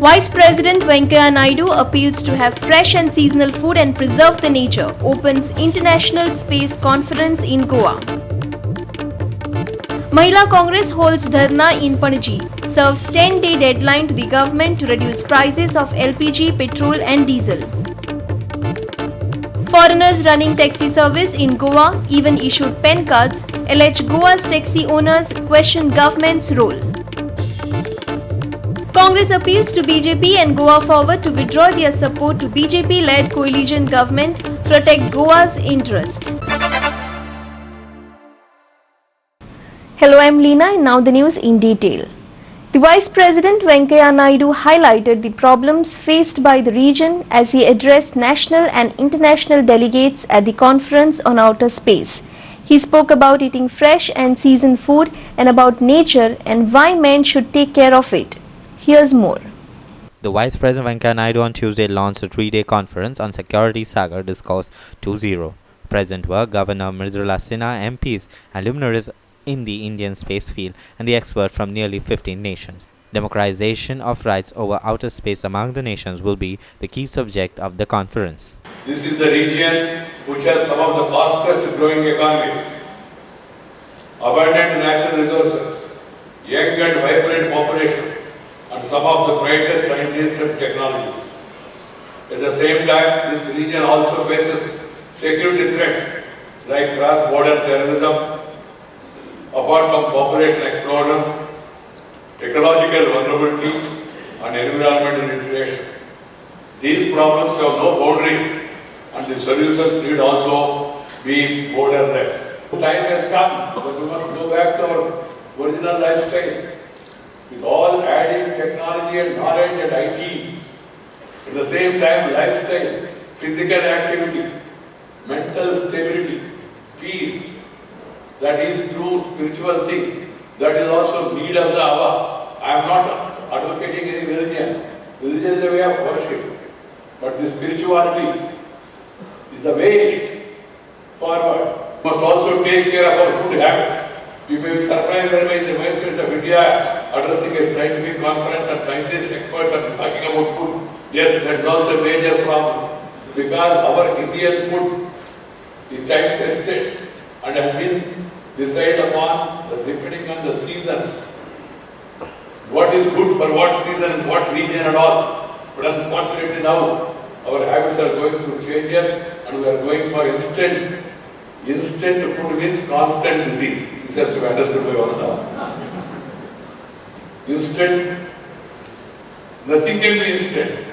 Vice President Venkaiah Naidu appeals to have fresh and seasonal food and preserve the nature, opens International Space Conference in Goa. Mahila Congress holds dharna in Panaji, serves 10-day deadline to the government to reduce prices of LPG, petrol and diesel. Foreigners running taxi service in Goa even issued pen cards, allege Goa's taxi owners question government's role. Congress appeals to BJP and Goa Forward to withdraw their support to BJP-led coalition government, protect Goa's interest. Hello, I'm Leena and now the news in detail. The Vice President Venkaiah Naidu highlighted the problems faced by the region as he addressed national and international delegates at the conference on outer space. He spoke about eating fresh and seasoned food and about nature and why men should take care of it. Here's more. The Vice President Venkaiah Naidu on Tuesday launched a 3-day conference on Security Sagar Discourse 2.0. Present were Governor Mridula Sinha, MPs and luminaries in the Indian space field and the experts from nearly 15 nations. Democratization of rights over outer space among the nations will be the key subject of the conference. This is the region which has some of the fastest growing economies, abundant natural resources, young and vibrant population, and some of the brightest scientists and technologies. At the same time, this region also faces security threats like cross-border terrorism, apart from population explosion, ecological vulnerability, and environmental deterioration. These problems have no boundaries, and the solutions need also be borderless. Time has come that we must go back to our original lifestyle. With all adding technology and knowledge and IT, at the same time lifestyle, physical activity, mental stability, peace, that is through spiritual thing, that is also need of the hour. I am not advocating any religion. Religion is a way of worship, but the spirituality is the way forward. We must also take care of our good habits. You may be surprised when the Vice President of India addressing a scientific conference and scientists, experts are talking about food. Yes, that's also a major problem because our Indian food is time tested and has been decided upon depending on the seasons. What is good for what season, what region and all. But unfortunately now, our habits are going through changes and we are going for instant. Instant food means constant disease. This has to be understood by all now. Instant, nothing can be instant.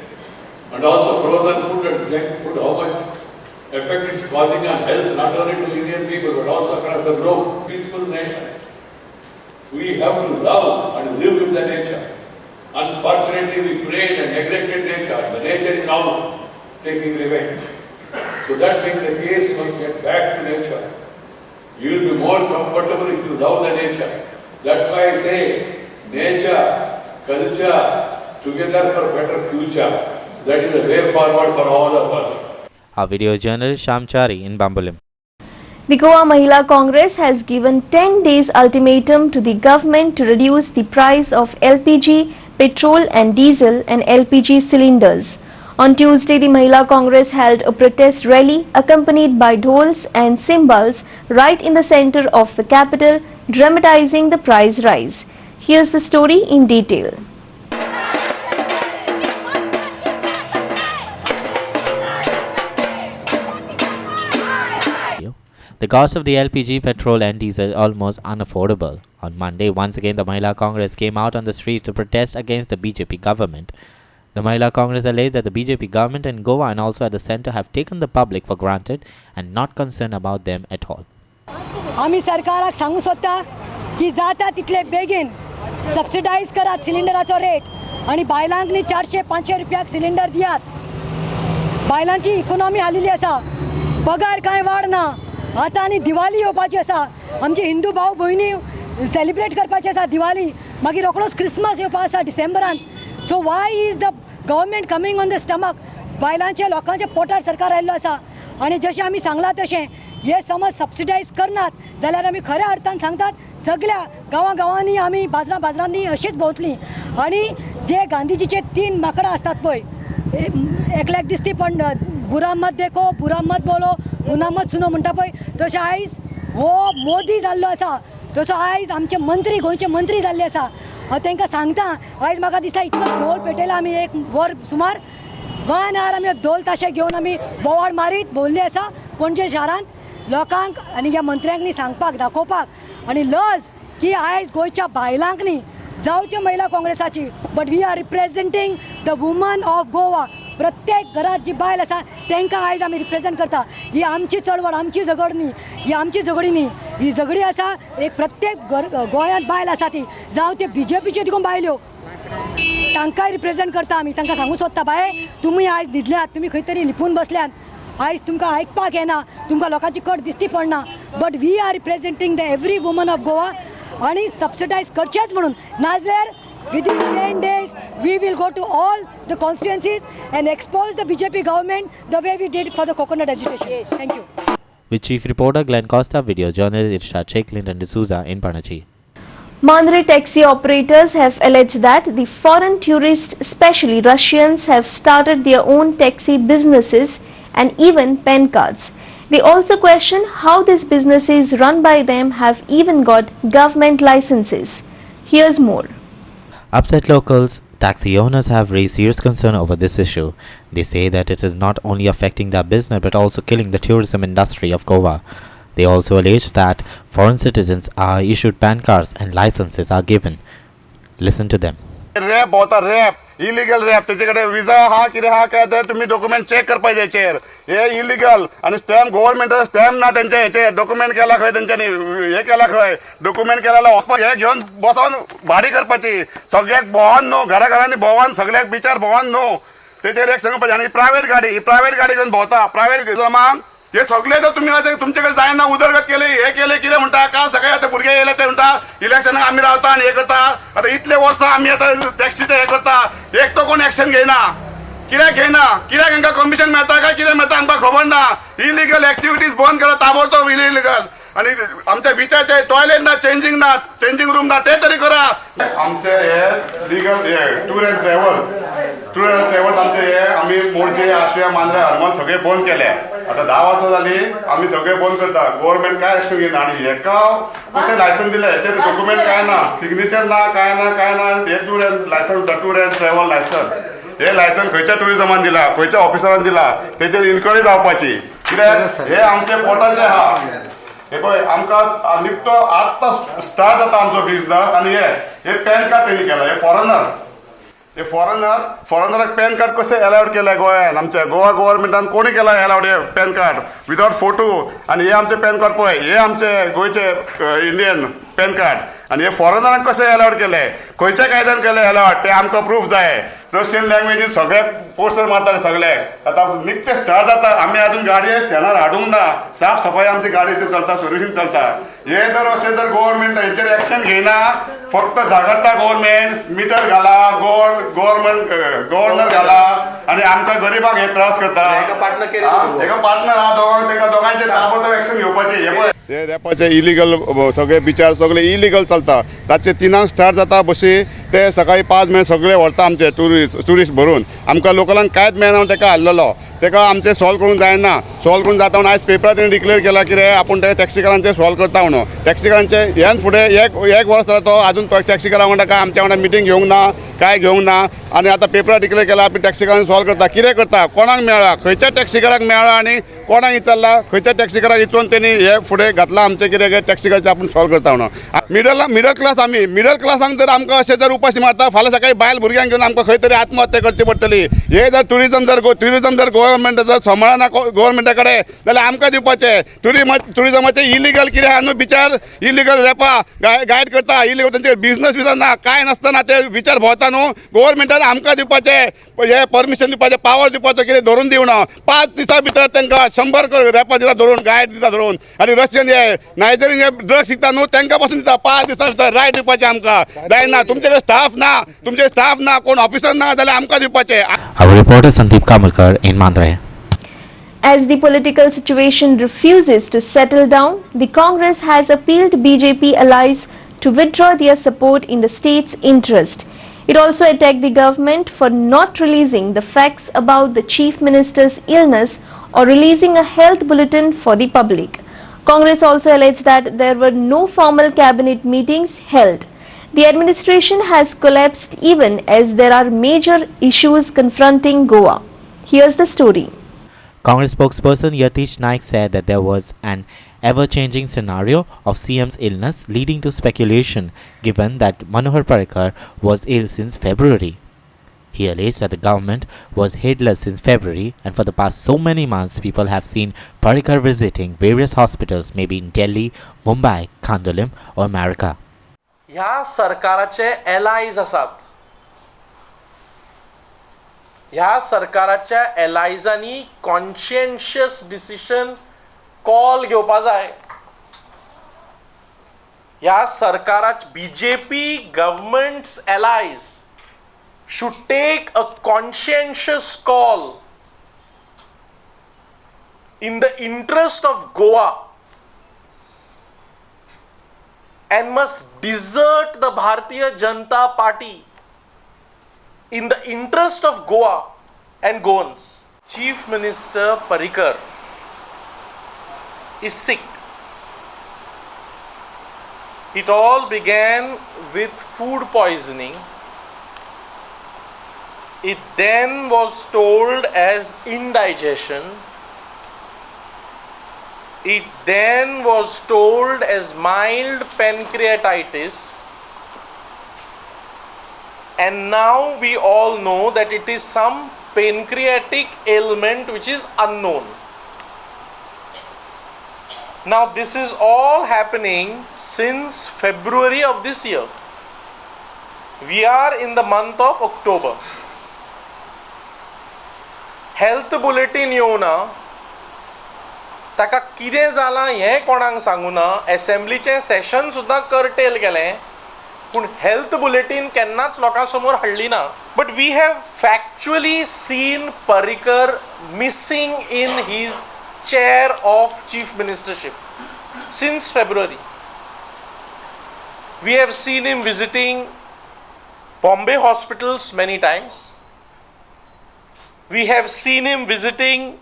And also frozen food and junk food, how much effect it's causing on health, not only to Indian people, but also across the globe. Peaceful nation. We have to love and live with the nature. Unfortunately, we prayed and neglected nature. The nature is now taking revenge. So that being the case, you must get back to nature. You will be more comfortable if you love the nature. That's why I say, nature, culture, together for better future. That is the way forward for all of us. Our video journalist Shamchari in Bambulim. The Goa Mahila Congress has given 10 days ultimatum to the government to reduce the price of LPG, petrol and diesel and LPG cylinders. On Tuesday, the Mahila Congress held a protest rally accompanied by dhols and cymbals right in the center of the capital, dramatizing the price rise. Here's the story in detail. The cost of the LPG, petrol and diesel is almost unaffordable. On Monday, once again, the Mahila Congress came out on the streets to protest against the BJP government. The Mahila Congress alleged that the BJP government in Goa and also at the centre have taken the public for granted and not concerned about them at all. आम्ही सरकाराक सांगू सोदता की जाता तितले बेगीन subsidise करात सिलिंडराचो rate आणि बायलांकनी 400-500 रुपयाक सिलिंडर दियात. बायलांची इकॉनॉमी हालिल्ली आसा, पगार कांय वाडना. आतां आनी दिवाळी येवपाची आसा, आमचे हिंदू भाव भयणी सेलिब्रेट करपाची आसा दिवाळी, मागीर रोखडोच क्रिसमस येवपा आसा डिसेंबरान. So why is the government coming on the stomach. बायलांचे लोकांचे पोटार सरकार आयिल्लो आसा आणि जशें आमी सांगलां तशें हे समज सबसिडायज करनात जाल्यार आमी खऱ्या अर्थान सांगतात सगळ्या गांवांनी आमी बाजारांनी अशीच भोंवतलीं आणि जे गांधीजीचे 3 माकडां असतात पळय, एकल्याक दिसती पण बुरा मत देखो, बुरा मत बोलो, उना मत सुनो म्हणटा पळय, तशें आयज हो मोदी जाल्लो आसा, तसो आयज आमचे मंत्री गोंयचे मंत्री जाल्ले आसा. हांव तांकां सांगता, आयज म्हाका दिसता इतलो धोल पेटयला आमी, एक वर सुमार 1 hour आमी धोल ताशे घेवन आमी बोवाळ मारीत भोंवल्ली आसा पणजे शारांत लोकांक आनी ह्या मंत्र्यांक सांगपाक दाखोवपाक आनी लज की आयज गोंयच्या बायलांक न्ही जावं त्यो महिला काँग्रेसाची, but we are representing the woman of Goa. प्रत्येक घरात जी बायल आसा तांकां आयज आमी रिप्रेझेंट करता. ही आमची चळवळ, आमची झगड न्ही, ही आमची झगडी न्ही, ही झगडी आसा एक प्रत्येक गोंयांत बायल आसा ती, जावं ते BJPचे देखून बायल्यो, तांकांय रिप्रेझेंट करता आमी. तांकां सांगूंक सोदता, बाय तुमी आयज न्हिदल्यात, तुमी खंय तरी लिपून बसल्यात, आयज तुमकां आयकपाक येना, तुमकां लोकांची कट दिसती पडना, but we are representing the every woman of Goa. आणि सबसिडायज करचेच म्हणून, नाजाल्यार within 10 days we will go to all the constituencies and expose the BJP government the way we did for the coconut agitation. Yes. Thank you. With Chief Reporter Glenn Costa, video journalist Irshad Sheikh, Clinton D'Souza in Panaji. Mandre taxi operators have alleged that the foreign tourists, especially Russians, have started their own taxi businesses and even pen cards. They also question how these businesses run by them have even got government licenses. Here's more. Upset locals, taxi owners have raised serious concern over this issue. They say that it is not only affecting their business but also killing the tourism industry of Goa. They also allege that foreign citizens are issued PAN cards and licenses are given. Listen to them. Rape होता, rape illegal rape, त्याच्याकडे visa हा कितें हा काय तर तुम्ही document check करपाचे हेचेर. हे illegal आणि स्टॅम्प गव्हर्नमेंटाचा स्टॅम्प ना त्यांच्या हेचेर, डॉक्युमेंट केला खंय त्यांच्यानी, हे केला खंय डॉक्युमेंट केला वचपाक, हे घेवन बसोन भाडी करपाची, सगळ्याक भोंवन न्हू, घराघरांनी भोंवन, सगळ्याक बिचार भोंवन न्हू, तेचेर एक सांगपाचें. आणि प्रायव्हेट गाडी घेवन भोंवता, प्रायव्हेट जमांक हे सगळे जर तुम्ही तुमच्याकडे जायना उदरगत केली, हे केले कितें म्हणटा, काल सगळे आता भुरगे येयले ते म्हणटा इलेक्शनाक आमी रावता आनी हे करता. आता इतले वर्सां आमी आता टॅक्सीचे हे करता, एक तो कोण एक्शन घेयना, कित्याक घेयना, कित्याक हांकां कमिशन मेळटा काय कितें मेळटा आमकां खबर ना. इलिगल एक्टिविटीज बंद करा ताबडतोब, इलिगल. आणि आमच्या बिचाचे टॉयलेट ना, चेंजिंग रूम ना, ते तरी करा. आमचे हे लिगल टूर अँड ट्रॅव्हल्स आमचे हे आम्ही मोडचे, आशिया, मांद्रे, हरमल सगळे बंद केले. आता 10 वर्सां जाली आम्ही सगळे बंद करता. गव्हर्नमेंट काय एक्शन घेना आणि हेका कशें लायसन दिले, हेचे डॉक्युमेंट काय ना, सिग्नेचर ना, काय ना. हे tour and licence, tour and travel licence, हे लायसन खंयच्या टुरिझमान दिला, खंयच्या ऑफिसरान दिला, तेचेर इन्क्वायरी जावपाची. कित्याक हे आमचे पोटाचे आहा. हे पळय आमकां निकतो आत्ता स्टार्ट जाता आमचो बिझनस. आणि हे पॅन कार्ड तेणी केला, हे फॉरेनराक पॅन कार्ड कशें अलाउड केले गोंयान, आमच्या गोवा गव्हर्नमेंटान कोणी केला अलाउड हे पॅन कार्ड विदाउट फोटो. आणि हे आमचे पॅन कार्ड पळय, हे आमचे गोंयचे इंडियन पॅन कार्ड. आणि हे फॉरेनराक कशें अलाउड केले, खंयच्या कायद्यान केले अलाउड, ते आमकां प्रूफ जाय. रशियन लँग्वेजीन सगळे पोस्टर मारताले सगळे. आता निकते स्टार्ट जाता, आमी अजून गाडी स्टँडार हाडूंक ना, साफ सफाई आमची गाडी चलता, सर्विसींग चलता. हे जर अशें जर गव्हर्नमेंट हेचेर एक्शन घेयना, फक्त झगडटा गव्हर्नमेंट, मिटर घाला, गव्हर्नर घाला आणि आमकां गरिबाक हे त्रास करता. हेका पार्टनर हा दोगांचे ताबडतोब एक्शन घेवपाची. हे रॅपाचे इलिगल सगळे बिचार सगळे इलिगल चलता. रातचे 3 स्टार्ट जाता बशी, ते सकाळी 5 मेळ सगळे व्हरता आमचे टुरिस्ट भरून. आमकां लोकलांक कांयच मेळना म्हणून ताका हाडलेलो. ताका आमचे सॉल्व करूंक जायना. सॉल्व करून जाता म्हणून आयज पेपरार तेणी डिक्लेअर केला कितें आपूण ते टॅक्सीकारांचे सॉल्व करता म्हणून. टॅक्सीकारांचे ह्यान फुडें एक वर्स जाता तो अजून टॅक्सीकारां वांगडा काय आमच्या वांगडा मिटींग घेवंक ना, काय घेवंक ना. आणि आता पेपरार डिक्लेअर केला आमी टॅक्सीकारांक सॉल्व करता. कितें करता, कोणाक मेळ्ळा, खंयच्या टॅक्सीकाराक मेळ्ळा आणि कोणाक विचारला, खंयच्या टॅक्सीकाराक इचून तेणी हे फुडें घातला आमचे कितें टॅक्सीकारांचे आपूण सॉल्व करता म्हणून. मिडल क्लास आमी, मिडल क्लासांक जर आमकां अशें जर उपाशी मारता, फाल्यां सकाळी बायल भुरग्यांक घेवन आमकां खंय तरी आत्महत्या करची पडटली. हे जर टुरिझम जर गव्हर्नमेंट जर सांबाळना गव्हर्नमेंटा कडेन जाल्यार आमकां दिवपाचे. टुरिझमाचे इलिगल कितें आहा न्हू, बिचार इलिगल रॅपा गायड करता, इलिगल तांचे बिझनस ना, काय नसतना ते विचार भोंवता न्हू. गव्हर्नमेंटान आमकां दिवपाचे, हे परमिशन दिवपाचे, पावर दिवपाचो, कितें धरून दिवना. 5 दिसां भितर तांकां 100 रॅपा दिता धरून, गायड दिता धरून. आणि रशियन हे नायजेरियन हे ड्रग्स विकता न्हू, तांकां पासून दिता 5 दिसां भितर रायट दिवपाचे. आमकां जायना, तुमचे स्टाफ ना, कोण ऑफिसर ना जाल्यार आमकां दिवपाचे. Our reporter Sandeep Kamalkar in Mandre. As the political situation refuses to settle down, the Congress has appealed BJP allies to withdraw their support in the state's interest. It also attacked the government for not releasing the facts about the Chief Minister's illness or releasing a health bulletin for the public. Congress also alleged that there were no formal cabinet meetings held. The administration has collapsed even as there are major issues confronting Goa. Here's the story. Congress spokesperson Yatish Naik said that there was an ever-changing scenario of CM's illness leading to speculation given that Manohar Parrikar was ill since February. He alleged that the government was headless since February and for the past so many months people have seen Parrikar visiting various hospitals maybe in Delhi, Mumbai, Kandolim or America. ह्या सरकाराचे एलायज आसात. ह्या सरकाराच्या एलायजांनी कॉन्शियन्शियस decision call घेवपा जाय. ह्या सरकाराचे BJP government's allies should take a conscientious call in the interest of Goa and must desert the Bharatiya Janata Party in the interest of Goa and Goans. Chief Minister Parrikar is sick. It all began with food poisoning. It then was told as indigestion. It then was told as mild pancreatitis. And now we all know that it is some pancreatic ailment which is unknown. Now this is all happening since February of this year. We are in the month of October. Health bulletin येवना, ताका कितें जालां हें कोणाक सांगूना. असेंब्लीचें session सुद्दां cartel केलें, पूण health bulletin केन्नाच लोकां समोर हाडली ना. But we have factually seen Parrikar missing in his chair of chief ministership since February. We have seen him visiting Bombay hospitals many times. We have seen him visiting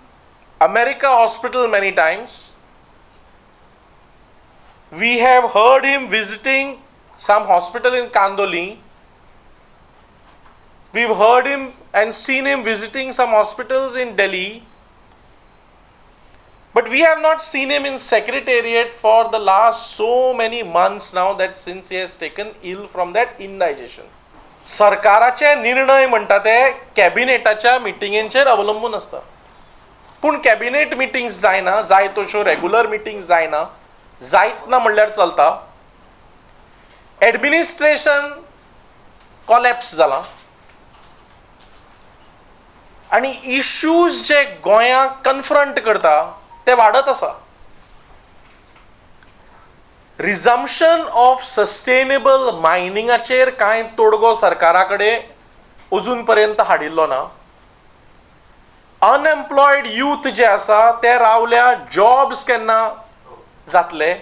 America hospital many times. We have heard him visiting some hospital in Kandoli. We've heard him and seen him visiting some hospitals in Delhi. But we have not seen him in secretariat for the last so many months now, that since he has taken ill from that indigestion. सरकाराचे निर्णय म्हणटा ते कॅबिनेटाच्या मिटिंगेंचेर अवलंबून आसता. पूण cabinet meetings जायना, जाय तश्यो रेग्युलर मिटिंग्स जायना, जायत ना म्हणल्यार चलता. एडमिनिस्ट्रेशन कॉलॅप्स जाला आनी इश्यूज जे गोंयाक कन्फ्रंट करता ते वाडत आसा. रिझम्पशन ऑफ सस्टेनेबल मायनिंगाचेर कांय तोडगो सरकारा कडेन अजून पर्यंत हाडिल्लो ना. अनएम्प्लॉयड यूथ जे आसा ते रावल्या, जॉब्स केन्ना जातले.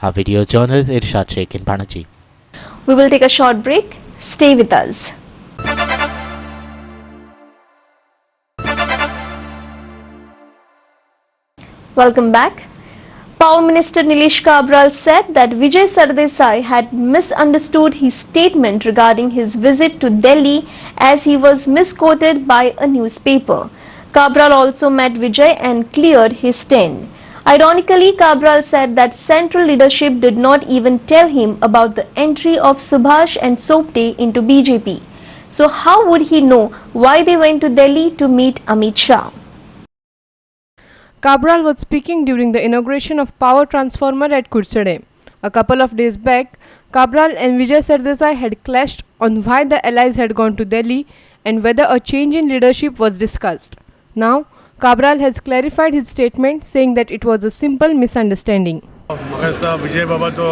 Our video journalist Irshad Sheikh in Panaji. We will take a short break. Stay with us. Welcome back. Power Minister Nilesh Kabral said that Vijay Sardesai had misunderstood his statement regarding his visit to Delhi as he was misquoted by a newspaper. Kabral also met Vijay and cleared his stand. Ironically, Kabral said that central leadership did not even tell him about the entry of Subhash and Sopte into BJP. So how would he know why they went to Delhi to meet Amit Shah? Kabral was speaking during the inauguration of power transformer at Kursade. A couple of days back, Kabral and Vijay Sardesai had clashed on why the allies had gone to Delhi and whether a change in leadership was discussed. Now, Kabral has clarified his statement, saying that it was a simple misunderstanding. म्हाका दिसता विजय बाबाचो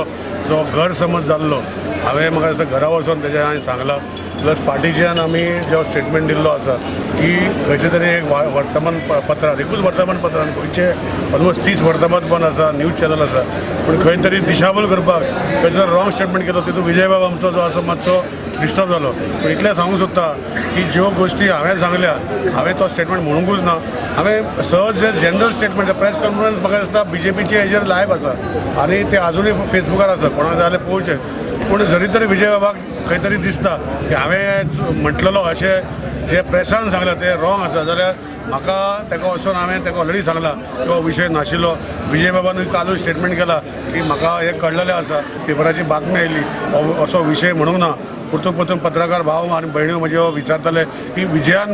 जो गैरसमज जाल्लो हांवें म्हाका दिसता घरा वचून तेजें हांवें सांगलां प्लस पार्टीच्यान आमी जो स्टेटमेंट दिल्लो आसा की खंयचे तरी एक वर्तमानपत्रांत एकूच वर्तमानपत्रांत गोंयचे ऑलमोस्ट 30 वर्तमानपत्र आसा न्यूज चॅनल आसा पूण खंय तरी दिशाभूल करपाक खंय तरी रॉंग स्टेटमेंट केलो तितून विजय बाबा आमचो जो आसा मातसो डिस्टर्ब जालो पूण इतलें सांगूंक सोदता की ज्यो गोश्टी हांवें सांगल्या हांवें तो स्टेटमेंट म्हणूंकूच ना हांवें सहज जे जनरल स्टेटमेंट प्रेस कॉन्फरन्स म्हाका दिसता BJPचे हेजेर लायव्ह आसा आनी ते आजुनूय फेसबुकार आसा कोणाक जाय जाल्यार पळोवचें पूण जरी तरी विजय बाबाक खंय तरी दिसता की हांवें म्हटलेलो अशें जे प्रेसान सांगलां ते रॉंग आसा जाल्यार म्हाका ताका वचून हांवें ताका ऑलरेडी सांगलां तो विशय नाशिल्लो विजय बाबानूय कालूय स्टेटमेंट केला की म्हाका हें कळलेलें आसा पेपराची बातमी आयली असो विशय म्हणूंक ना परतून पत्रकार भाव आनी भयण्यो म्हज्यो विचारताले की विजयान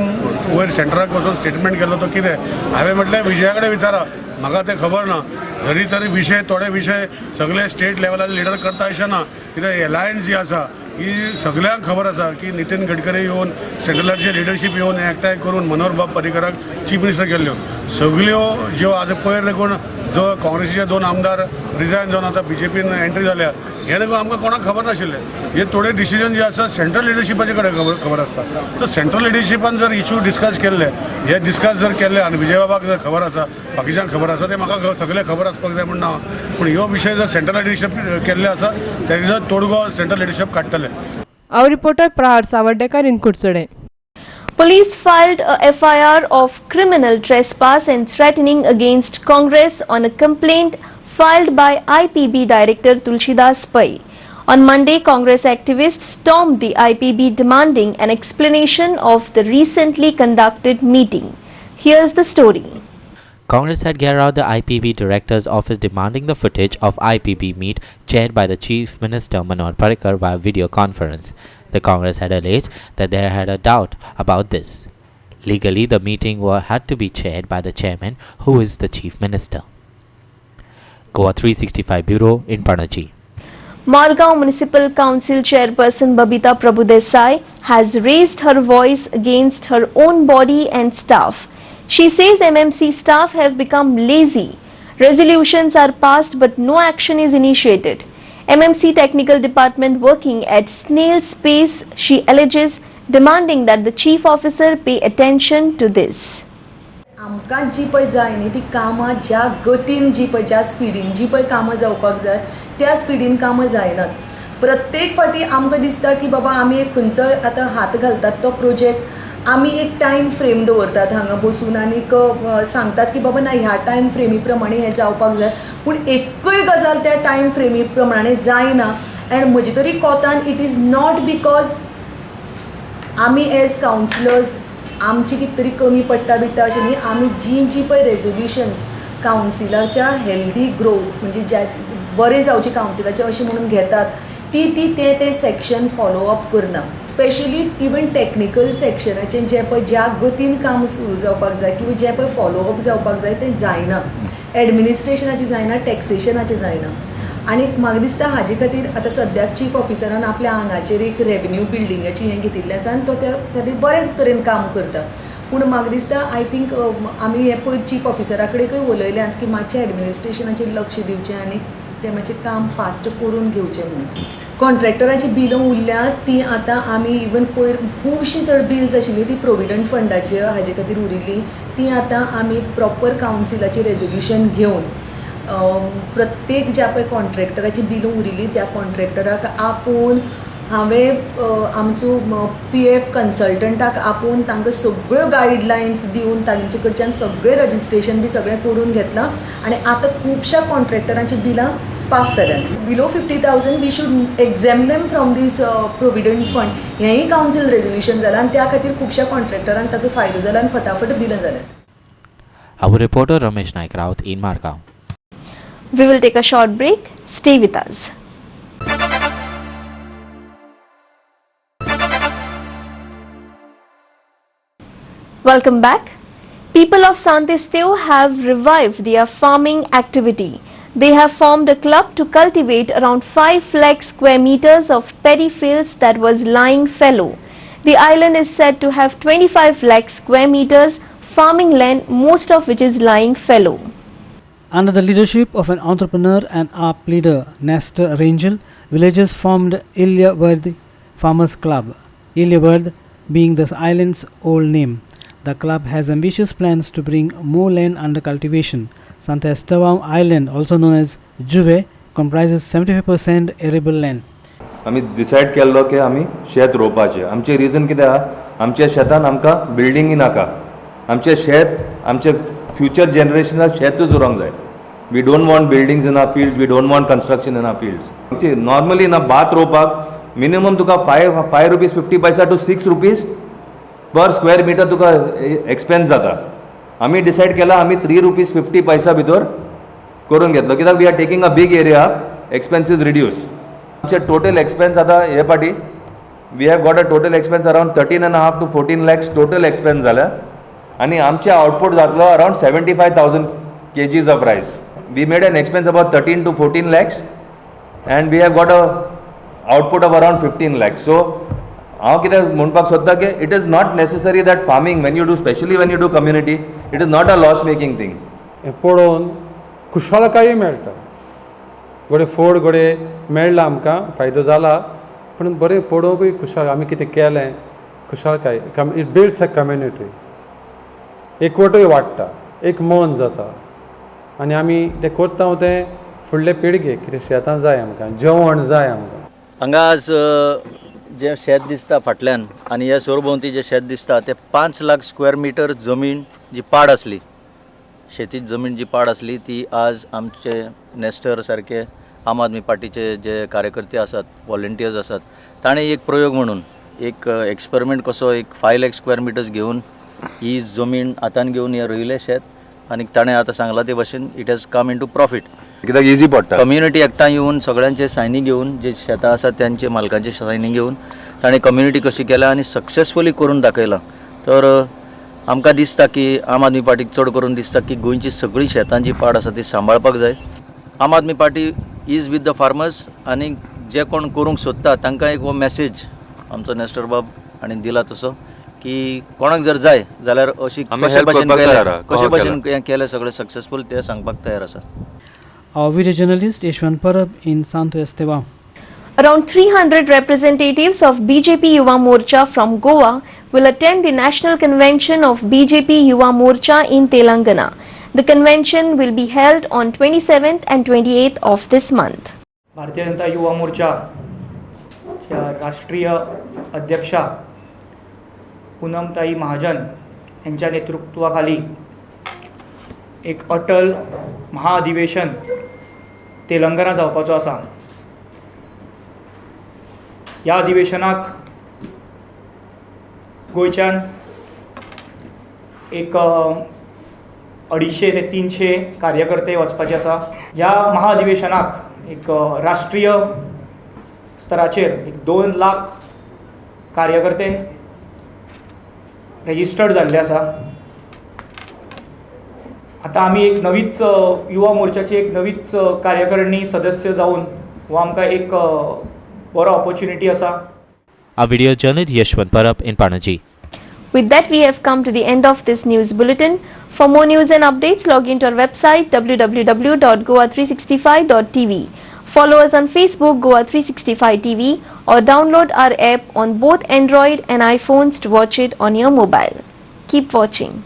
वयर सेंटराक वचून स्टेटमेंट केलो तो कितें हांवें म्हटलें विजया कडेन विचारा म्हाका तें खबर ना जरी तरी विशय थोडे विशय सगळे स्टेट लेवलार लिडर करता अशें ना कित्याक एलायन्स जी आसा ही सगळ्यांक खबर आसा की नितीन गडकरी येवन सेंट्रलाची लिडरशीप येवन एकठांय करून मनोहर बाब पर्रीकराक चीफ मिनिस्टर केल्ल्यो सगळ्यो ज्यो आतां पयर देखून जो काँग्रेसीचे 2 आमदार रिजायन जावन आतां BJPन एंट्री जाल्या हे देखून आमकां कोणाक खबर नाशिल्लें हे थोडे डिसिजन जे आसा सेंट्रल लिडरशिपाचे कडेन खबर आसता तर सेंट्रल लिडरशिपान जर इश्यू डिस्कस केल्ले हे डिस्कस जर केल्ले आनी विजय बाबाक जर खबर आसा बाकीच्यांक खबर आसा ते म्हाका सगळे खबर आसपाक जाय म्हण ना पूण ह्यो विशय जर सेंट्रल लिडरशीप केल्ले आसा तेजो तोडगो सेंट्रल लिडरशीप काडटले. Our reporter Prahar Savardekar in Kursade. Police filed a FIR of criminal trespass and threatening against Congress on a complaint filed by IPB Director Tulsidas Pai. On Monday, Congress activists stormed the IPB demanding an explanation of the recently conducted meeting. Here's the story. Congress had geared out the IPB Director's office demanding the footage of IPB meet chaired by the Chief Minister Manohar Parrikar via video conference. The Congress had alleged that they had a doubt about this. Legally, the meeting had to be chaired by the chairman, who is the Chief Minister. GOA365 Bureau in Panaji. Margao Municipal Council Chairperson Babita Prabhudesai has raised her voice against her own body and staff. She says MMC staff have become lazy. Resolutions are passed but no action is initiated. MMC technical department working at snail's pace, she alleges, demanding that the chief officer pay attention to this. आमकां जी पळय जाय न्ही ती कामां ज्या गतीन जी पळय ज्या स्पिडीन जी पळय कामां जावपाक जाय त्या स्पिडीन कामां जायनात. प्रत्येक फावटी आमकां दिसता की बाबा आमी एक खंयचोय आतां हात घालतात तो प्रोजेक्ट आमी एक टायम फ्रेम दवरतात हांगा बसून आनीक सांगतात की बाबा ना ह्या टायम फ्रेमी प्रमाणे हें जावपाक जाय पूण एकूय गजाल त्या टायम फ्रेमी प्रमाणे जायना. एंड म्हजे तरी कोतान इट इज नॉट बिकॉज आमी एज कावन्सिलर्स आमची कितें तरी कमी पडटा बिडटा अशें न्ही. आमी जी पळय रेजोल्युशन्स कावन्सिलाच्या हेल्दी ग्रोथ म्हणजे ज्या बरें जावचें कावन्सिलाचें अशें म्हणून घेतात ती ते सेक्शन फॉलो अप करना. स्पेशली इवन टेक्निकल सेक्शनाचें जें पळय ज्या गतीन काम सुरू जावपाक जाय किंवा जें पळय फॉलो अप जावपाक जाय तें जायना. एडमिनिस्ट्रेशनाचें जायना, टॅक्सेशनाचें जायना. आनी म्हाका दिसता हाजे खातीर आतां सद्याक चीफ ऑफिसरान आपल्या आंगाचेर एक रेवन्यू बिल्डिंगाची हें घेतिल्लें आसा आनी तो त्या खातीर बरे तरेन काम करता. पूण म्हाका दिसता आय थिंक आमी हें पयर चीफ ऑफिसरा कडेनूय उलयल्यात की मातशें एडमिनिस्ट्रेशनाचेर लक्ष दिवचें आनी तें मातशें काम फास्ट करून घेवचें म्हणून. कॉन्ट्रॅक्टराची बिलां उरल्यात ती आतां आमी इवन पयर खुबशीं चड बिल्स आशिल्लीं ती प्रोविडंट फंडाची हाजे खातीर उरिल्लीं ती आतां आमी प्रॉपर कावन्सिलाचें रेजोल्युशन घेवन प्रत्येक ज्या पळय कॉन्ट्रॅक्टराची बिलां उरिल्लीं त्या कॉन्ट्रॅक्टराक आपोवन हांवें आमचो PF कन्सल्टंटाक आपोवन तांकां सगळ्यो गायडलायन्स दिवन तांचे कडच्यान सगळें रजिस्ट्रेशन बी सगळें करून घेतलां आनी आतां खुबश्या कॉन्ट्रॅक्टरांची बिलां पास जाल्यात. Below 50,000 we should exam them from these provident fund. हेंय कावन्सील रेजोल्युशन जालां आनी त्या खातीर खुबश्या कॉन्ट्रॅक्टरांक ताचो फायदो जाला आनी फटाफट बिलां जाल्यात. Our reporter Ramesh Naik Raut in Margao. We will take a short break. Stay with us. Welcome back. People of Santisteo have revived their farming activity. They have formed a club to cultivate around 5 lakh square meters of paddy fields that was lying fallow. The island is said to have 25 lakh square meters farming land, most of which is lying fallow. Under the leadership of an entrepreneur and ARP leader, Nestor Rangel, villagers formed Ilyavard Farmers Club, Ilyavard being the island's old name. The club has ambitious plans to bring more land under cultivation. Santa Esteban Island, also known as Juve, comprises 75% arable land. आमी decide केल्लो की आमी शेत रोवपाचें. आमचें region कितें आहा, आमच्या शेतान आमकां बिल्डिंगी नाका. आमचें शेत आमचे फ्युचर जनरेशनाक शेतूच उरोंक जाय. We don't want buildings in our fields, we don't want construction in our fields. See normally ना भात रोवपाक मिनिमम तुका 5 रुपीज 50 पैसा to 6 rupees per square metre तुका एक्सपेन्स जाता. आमी डिसायड केला आमी 3 रुपीज 50 पैसा भितर करून घेतलो. कित्याक we are taking a big area, expenses reduce. आमचे टोटल एक्सपेन्स आता हे पाटी we have got a total expense around 13.5 to 14 lakhs total expense जाला. आणि आमचे आउटपुट जातलो around 75,000 kgs of rice. We made an expense about 13 to 14 lakhs and we have got a output of around 15 lakhs. So हांव कितें म्हणपाक सोदता की it is not necessary that farming when you do, specially when you do community, it is not a loss making thing. हें पळोवन खुशालकाय मेळटा. गोडे फोड गोडे मेळ्ळा, आमकां फायदो जाला, पूण बरें पळोवंकूय खुशाल आमी कितें केलें खुशालकाय. It builds a community. एकवटूय वाडटा, एक मन जाता आनी आमी तें करता तें फुडले पिळगेक कितें शेतां जाय आमकां, जेवण जाय आमकां. हांगा आज जें शेत दिसता फाटल्यान आनी ह्या सरभोंवती जें शेत दिसता तें 5 लाख स्क्वेअर मिटर जमीन जी पाड आसली, शेतीत जमीन जी पाड आसली ती आज आमचे नेस्टर सारके आम आदमी पार्टीचे जे कार्यकर्ते आसात, वॉलंटियर्स आसात, ताणें एक प्रयोग म्हणून एक एक्सपेरिमेंट कसो एक 5 लाख स्क्वेअर मिटर्स घेवन ही जमीन हातान घेवन हे रोयलें शेत आनी ताणें आतां सांगलां ते भाशेन it has come into profit. कित्याक इजी पडटा. कम्युनिटी एकठांय येवन सगळ्यांचे सायनी घेवन जे शेतां आसात त्यांचे मालकांचे सायनी घेवन ताणें कम्युनिटी कशी केल्या आनी सक्सेसफुली करून दाखयलां. तर आमकां दिसता की आम आदमी पार्टीक चड करून दिसता की गोंयची सगळी शेतां जी पाड आसा ती सांबाळपाक जाय. आम आदमी party is with the farmers आनी जे कोण करूंक सोदता तांकां एक हो मेसेज आमचो नेस्टर बाब हाणें दिला तसो की कोणाक जर जाय जाल्यार अशी कशे भाशेन हें केलें सगळें सक्सेसफूल ते सांगपाक तयार आसा. Our video journalist Yashwant Parab in Santo Esteban. Around 300 representatives of BJP Yuva Morcha from Goa will attend the National Convention of BJP Yuva Morcha in Telangana. The convention will be held on 27th and 28th of this month. Bharatiya Janata Yuva मोर्चाच्या राष्ट्रीय अध्यक्षा पूनमताई महाजन यांच्या नेतृत्वाखाली एक अटल महाअधिवेशन तेलंगणा जावपाचो आसा. ह्या अधिवेशनाक गोंयच्यान एक 250 ते 300 कार्यकर्ते वचपाचे आसा. ह्या महाअधिवेशनाक एक राष्ट्रीय स्तराचेर एक 2 लाख कार्यकर्ते रेजिस्टर्ड जाल्ले आसा. आता आमी एक नवीच युवा मोर्चाची एक नवीच कार्यकारिणी सदस्य जावन हो आमकां एक बरो ऑपॉर्च्युनिटी आसा. A video journalist Yashwant Parab in Panaji. With that, we have come to the end of this news bulletin. For more news and updates, log into our website www.goa365.tv. Follow us on Facebook Goa365 TV or download our app on both Android and iPhones to watch it on your mobile. Keep watching.